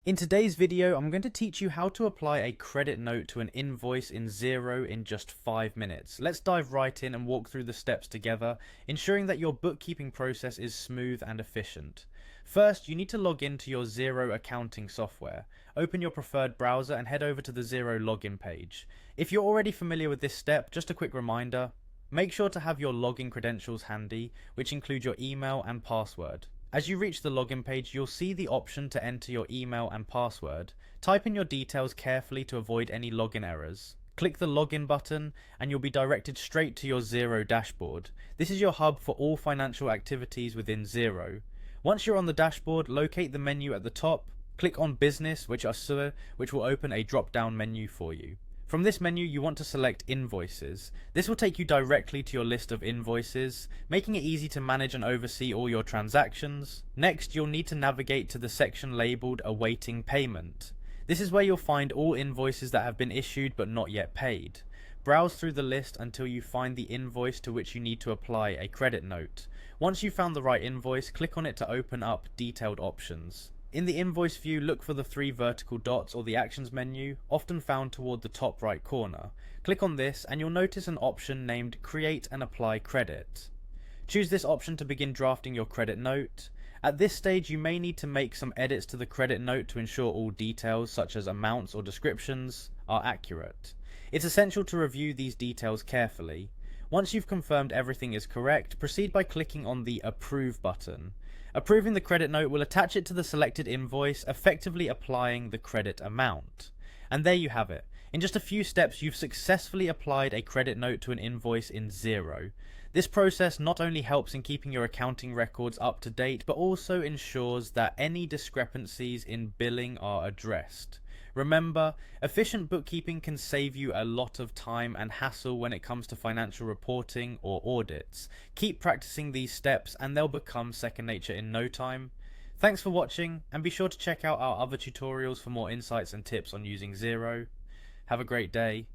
In today's video, I'm going to teach you how to apply a credit note to an invoice in Xero in just 5 minutes. Let's dive right in and walk through the steps together, ensuring that your bookkeeping process is smooth and efficient. First, you need to log into your Xero accounting software. Open your preferred browser and head over to the Xero login page. If you're already familiar with this step, just a quick reminder, make sure to have your login credentials handy, which include your email and password. As you reach the login page, you'll see the option to enter your email and password. Type in your details carefully to avoid any login errors. Click the login button and you'll be directed straight to your Xero dashboard. This is your hub for all financial activities within Xero. Once you're on the dashboard, locate the menu at the top, click on Business, which will open a drop-down menu for you. From this menu, you want to select Invoices. This will take you directly to your list of invoices, making it easy to manage and oversee all your transactions. Next, you'll need to navigate to the section labeled Awaiting Payment. This is where you'll find all invoices that have been issued but not yet paid. Browse through the list until you find the invoice to which you need to apply a credit note. Once you've found the right invoice, click on it to open up detailed options. In the invoice view, look for the 3 vertical dots or the actions menu, often found toward the top right corner. Click on this and you'll notice an option named Create and Apply Credit. Choose this option to begin drafting your credit note. At this stage, you may need to make some edits to the credit note to ensure all details, such as amounts or descriptions, are accurate. It's essential to review these details carefully. Once you've confirmed everything is correct, proceed by clicking on the Approve button. Approving the credit note will attach it to the selected invoice, effectively applying the credit amount. And there you have it. In just a few steps, you've successfully applied a credit note to an invoice in Xero. This process not only helps in keeping your accounting records up to date, but also ensures that any discrepancies in billing are addressed. Remember, efficient bookkeeping can save you a lot of time and hassle when it comes to financial reporting or audits. Keep practicing these steps and they'll become second nature in no time. Thanks for watching, and be sure to check out our other tutorials for more insights and tips on using Xero. Have a great day.